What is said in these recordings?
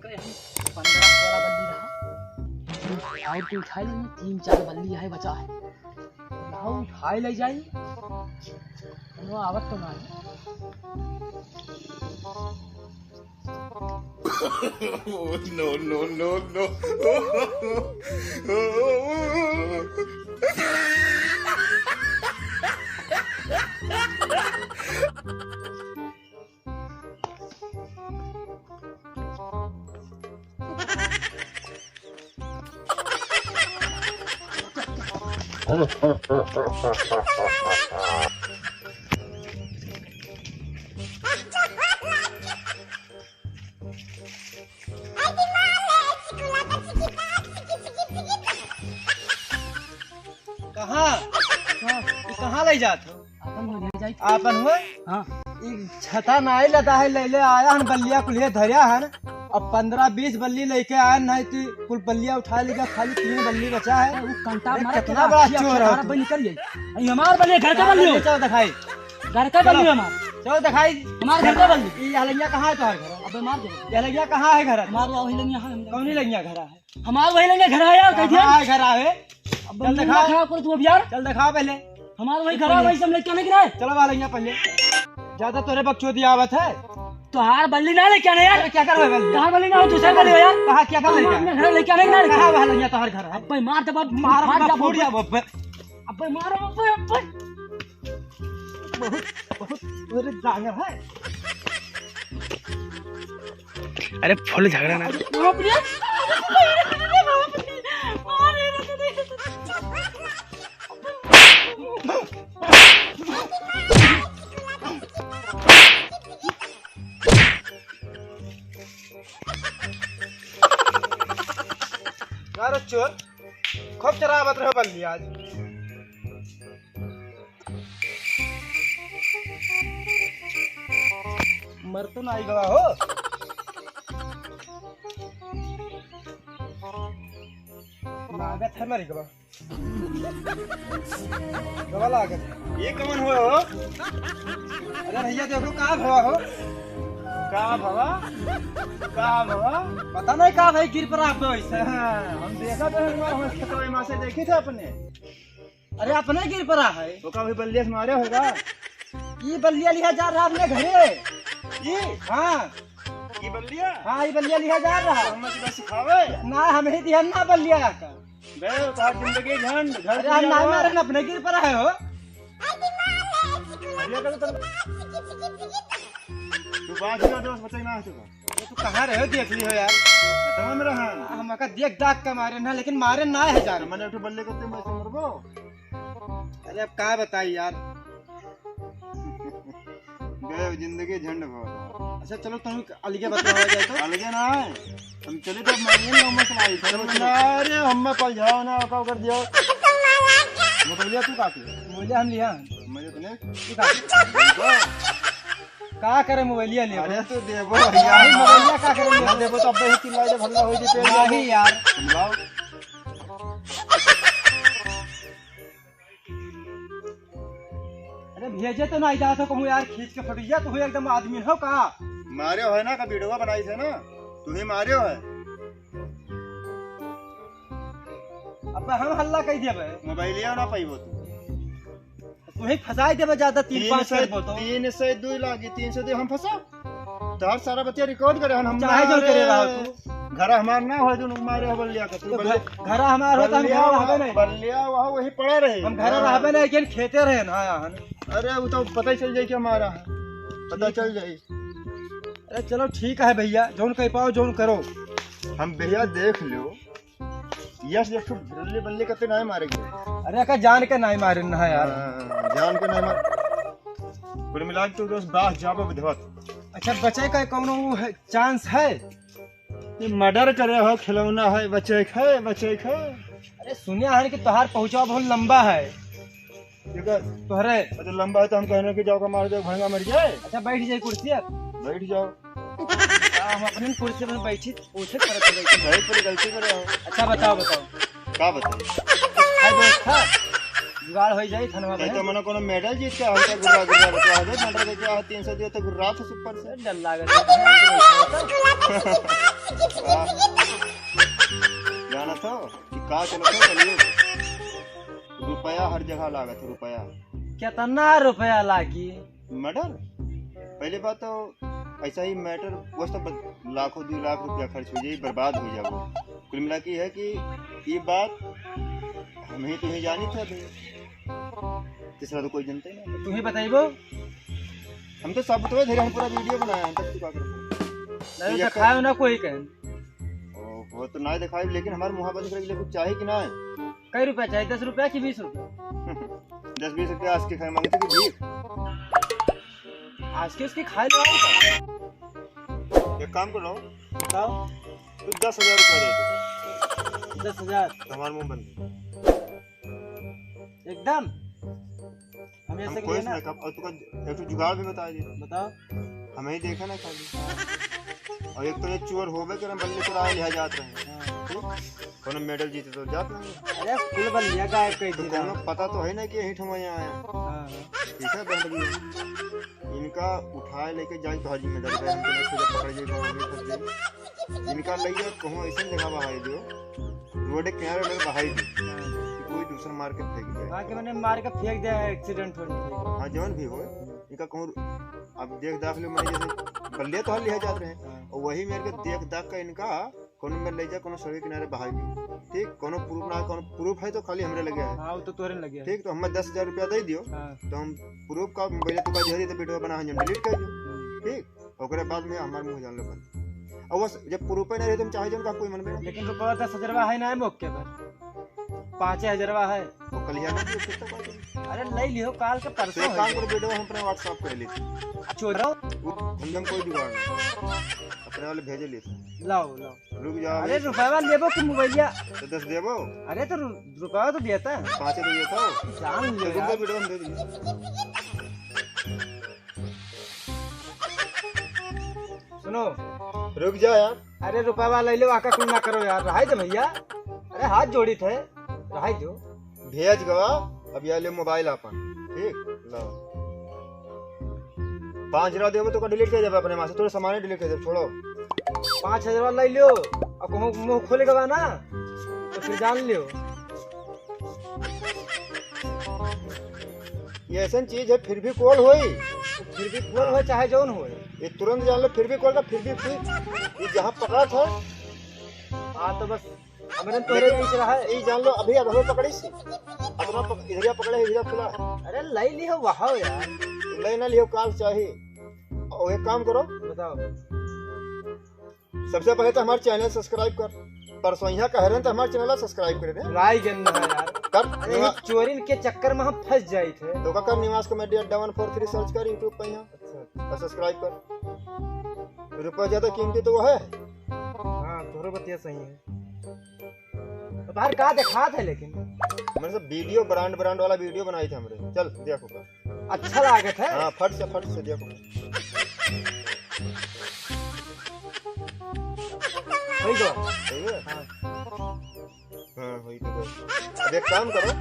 करे हम 15-16 बल्ली रहा और तू उठाई लेंगे 3-4 बल्ली है बचा है लाओ उठाई ले जाई वो आवत तो ना no no no no कहाँ ले जात हो? आपन हो? हाँ छता नाई लदा है ले आया हन बल्लिया कुलिया धरिया हन अब 15-20 बल्ली लेके आया नहीं तो कुल बल्लिया उठा लेगा खाली 3 बल्ली बचा है वो कंटा अरे मारा कितना बड़ा चोर है बन निकल जाई हमार बल्ली घर का बल्ली चलो दिखाई घर का बल्ली हमार चलो दिखाई हमार घर का बल्ली ये हलैया कहाँ है तुम्हारे घर अबे मार दे ये हलैया कहाँ है घर हमार वही लंगिया है कौन लैया घर है हमार वही लंगिया घर है यार कहाँ है घर है अब चल दिखा खड़ा कर तू अब यार चल दिखा पहले हमार वही घर है वही सब लेके आने की नहीं चलो वाला पहले ज्यादा तोरे बकचोदी आवत है तो हार बल्ली ना लेके आने यार क्या कर रहे कहां बल्ली ना हो दूसरा बल्ली हो यार कहाँ क्या कर रहे अपने घर लेके आने की नहीं कहाँ वाला तुम्हारे घर है अबे मार दे बाप मार फूट जा अबे मारो अबे बहुत जांगर है अरे फुल झगड़ा ना बाप रे यार चोर खूब चरावत रहो बल्ली आज मर तो नहीं गवा हो लागत है मरी गवा गवा लागत है ये कौन हुआ हो अरे भैया देखो कहाँ भवा हो कहाँ भवा पता नहीं कहाँ भाई गिर पर आप वैसे हम देखा तो हम से देखे थे अपने अरे अपने गिर पर है तो कभी बल्लिया से मारे होगा ये बल्लिया लिया जा रहा अपने घरे ये हाँ ये बल्लिया हाँ ये बल्लिया लिया जा रहा हम सिखावे ना हमें ही दिया ना बल्लिया का बे तो जिंदगी झंड घर अरे हम ना मारे ना अपने गिर पर है हो तू बात ही दोस्त बच्चे ना है तू कहाँ रहे हो देख ली हो यार बताओ मेरा हाँ हम का देख दाग का मारे ना लेकिन मारे ना है जान मैंने तो बल्ले करते मैं मरबो अरे अब क्या बताई यार गए जिंदगी झंड भर अच्छा चलो तुम अलगे बताओ जाए तो अलगे ना है हम चले तो मानिए ना मसला आई चलो अरे हम पल जाओ ना का कर दियो मोबाइल तू काट मोबाइल हम लिया मुझे तूने तू का करे मोबाइलिया ले अरे तो देबो भैया मोबाइलिया का करे ना देबो तो अब ही चिल्लाए जब हल्ला हो जी पे नहीं यार समझाओ अरे भेजे तो नहीं जाता कहूं यार खींच के फटिया तो एकदम आदमी हो का मारे हो ना का वीडियो बनाई थे ना तू ही मारे हो है अब हम हल्ला कह देबे मोबाइलिया ना पाइबो तू ही फसाई देबे ज्यादा 302 लागी 302 हम फसा तार सारा बतिया रिकॉर्ड करे हम चाहे जो करे रहा तू घर हमार ना हो जो मारे हो बल्लिया का तू घर हमार हो त हम रहबे नहीं बल्लिया वहां वही पड़ा रहे हम घर रहबे नहीं लेकिन खेते रहे ना अरे वो तो पता ही चल जाए कि हमारा है पता चल जाए अरे चलो ठीक है भैया जोन कह पाओ जोन करो हम भैया देख लो यस देखो बल्ले बल्ले करते नहीं मारेंगे अरे का जान के नहीं मारे ना यार जान के नहीं मार कुल मिला के तो दोस्त बास जाबो विधवत अच्छा बचे का कोनो चांस है ये मर्डर करे हो खिलौना है बचे अरे सुनिया है कि तोहार पहुंचा बहुत लंबा है तोहरे तो लंबा है तो हम कहने के जाओ का मार दो भंगा मर जाए अच्छा बैठ जाए कुर्सी बैठ जाओ हम अपनी कुर्सी में बैठी पूछे पर गलती करे हो अच्छा बताओ क्या बताओ जुगाड़ हो जाए थनवा में तो मने कोनो मेडल जीत के हमके गुर्रा बता दे मर्डर के 300 दियो तो गुर्रा था सुपर से डर लागत जाना था कि का चलो था कलिए रुपया हर जगह लागत है रुपया। कितना रुपया लागी? मर्डर पहले बात तो ऐसा ही मैटर वो सब लाखों 2 लाख रुपया खर्च हो जाए बर्बाद हो जाए। वो कुल मिला की है कि ये बात हम ही तुम्हें जानी था तीसरा तो कोई जानते ही नहीं। तुम्हें बताइबो हम तो सब तो धीरे हम पूरा वीडियो बनाया हम तक क्या करो नहीं दिखायो ना कोई कहीं। वो तो ना दिखाई लेकिन हमारे मुँह बंद करने के लिए कुछ चाहिए कि ना। कई रुपया चाहिए? 10 रुपया कि 20 रुपया? 10-20 रुपया आज के खाए मांगते कि भीख। आज के उसकी खाए लो। एक काम कर रहा हूँ बताओ। तू 10,000 रुपया दे दे। 10,000 हमारे मुँह बंद एकदम हम हम ऐसे कोई ना। नहीं और तुका एक तो जुगाड़ भी बता दिया। बताओ। हमें ही देखा ना खाली और एक तो ये चोर होवे के ना बल्ले चुराए लिया जात रहे कोनो मेडल जीते तो जात नहीं। अरे फुल बल्लिया गायब कई तो थी कोनो पता तो है ना कि यही ठमवा यहाँ आया। हां ठीक है बंदगी इनका उठाए लेके जाए तो हर जिम्मेदारी है। इनको नहीं सीधा पकड़ जाए तो फंस जाए। इनका लइया कहूं ऐसे जगह बहाई दियो रोड के किनारे में बहाई दी कोई दूसरा मार के फेंक दे। बाकी मैंने मार के फेंक दिया एक्सीडेंट होने के। हां जवन भी हो इनका कहूं अब देख दाख लो मैंने जैसे बल्ले तो हल लिया जाते हैं और वही मेरे को देख दाख का इनका कोनो में ले जा कोनो सड़क किनारे बहाई दी। ठीक कोनो प्रूफ ना कोनो प्रूफ है तो खाली हमरे लगे है। हां वो तो तोरे लगे। ठीक तो हमें 10,000 रुपया दे दियो तो हम प्रूफ का पहले तो बाजी तो वीडियो बना हम डिलीट कर दियो। ठीक ओकरे बाद में हमार मुंह जान लो बंद और बस जब प्रूफ ही ना रहे तुम चाहे जन का कोई मन में। लेकिन रुपया 10,000 है ना मौके पर 5,000 है वो कलिया ना दियो। अरे ले लियो काल के परसों एक काम करो वीडियो हम अपने व्हाट्सएप पे ले ली छोड़ो हम कोई जुगाड़ नहीं अपने वाले भेजे ले लाओ लाओ रुक जाओ। अरे रुपया लेबो कि मोबाइलिया तो 10 देबो। अरे तो रुपया तो देता है 5 तो ये था जान लियो तो यार। वीडियो हम दे दिए। सुनो रुक जा यार। अरे रुपया ले लो आका कुल ना करो यार रहाई दे भैया। अरे हाथ जोड़ी थे रहाई दो भेज गवा अब ये ले मोबाइल अपन ठीक लो 5,000 देबो तो का डिलीट कर देबो अपने मां से थोड़ा सामान डिलीट कर दे छोड़ो। 5,000 ले लियो और कहूं मुंह खोले गवा ना तो फिर जान लियो। ये ऐसा चीज है फिर भी कॉल होई फिर भी कौन हो चाहे जौन हो ये तुरंत जान लो फिर भी कॉल का फिर भी ये जहां पकड़ा था। हाँ तो बस हमने तोरे बीच रहा है। ये जान लो अभी अब हमें पकड़ी सी अब इधर पकड़े इधर खुला। अरे ले लियो वाह यार ले ना लियो काल चाहिए और एक काम करो बताओ। सबसे पहले तो हमारे चैनल सब्सक्राइब कर परसों यहाँ कह रहे हैं तो हमारे चैनल सब्सक्राइब कर दे राय गन्ना है यार कर अरे चोरी के चक्कर में हम फंस जाए थे तो का कर निवास कॉमेडी 143 सर्च कर यूट्यूब पे यहाँ और सब्सक्राइब कर। रुपया ज्यादा कीमती तो वो है। हाँ तोरो बतिया सही है तो बाहर का दिखा था लेकिन मैंने सब वीडियो ब्रांड वाला वीडियो बनाई थी हमरे चल देखो का अच्छा लागत है। हाँ फट से देखो सही तो सही है। हाँ वही तो अब एक काम करो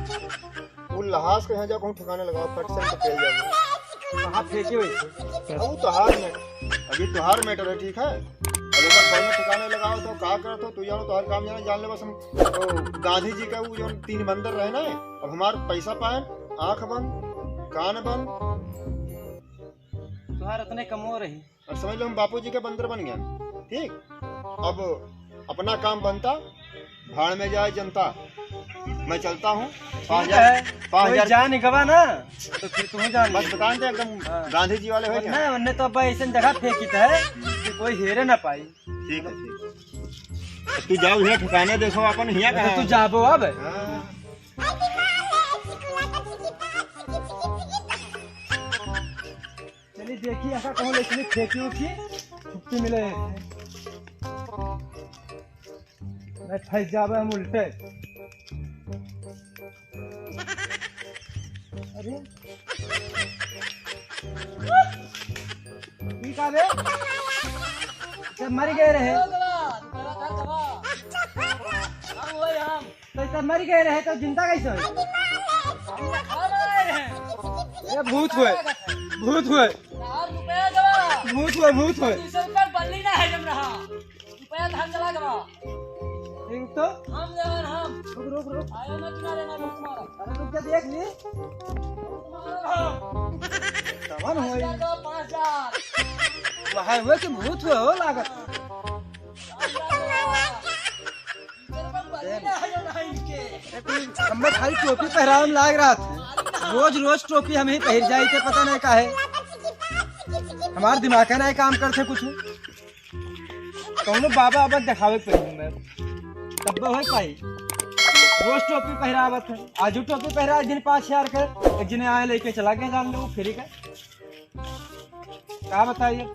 वो लहास के यहाँ जाओ कहूँ ठिकाने लगाओ फट से तो फैल जाओगे। कहाँ फेंकी हुई थी वो त्योहार में अभी त्योहार मैटर है ठीक है। अगर घर में ठिकाने लगाओ तो का करत हो तू जानो तो हर काम जान ले बस हम तो गांधी जी का वो जो 3 बंदर रहे ना अब हमारे पैसा पाए आंख बंद कान बंद तुम्हारे इतने कमो रही और समझ लो हम बापू जी के बंदर बन गए। ठीक अब अपना काम बनता भाड़ में जाए जनता मैं चलता हूँ 5,000 जान गवा ना तो फिर तुम्हें जान बस बताएं तो एकदम गांधी जी वाले हो ना उन्ने तो अब ऐसे जगह फेंकी है कि कोई हेरे ना पाई। ठीक है ठीक तू जाओ यहाँ ठिकाने देखो अपन यहाँ तो कहाँ तू जाबो अब चलिए देखिए ऐसा कहूँ लेकिन फेंकी उठी छुट्टी मिले मैं फंस जावे हम उल्टे। अरे ठीक है सब मर गए रहे तो सब मर गए रहे तो जिंदा कैसे हो? भूत हुए भूत हुए भूत हुए भूत हुए रुपया धान चला गवा एक तो हम जवान हम रुक रुक रुक आयो ना किनारे ना रुक मारो अरे रुक जा देख ली तवन होई 5000 वहां हुए कि भूत हुए हो लागत हमें खाली टोपी पहरावे में लाग रहा था रोज रोज टोपी हम ही पहन जाई थे पता नहीं काहे हमार दिमाग है ना काम करते कुछ कौनो बाबा अब दिखावे पहनू मैं तब हो पाई रोज टोपी पहरावत है आज टोपी पहरा दिन 5000 के एक जने आए लेके चला गया जान लो फ्री का क्या बताइए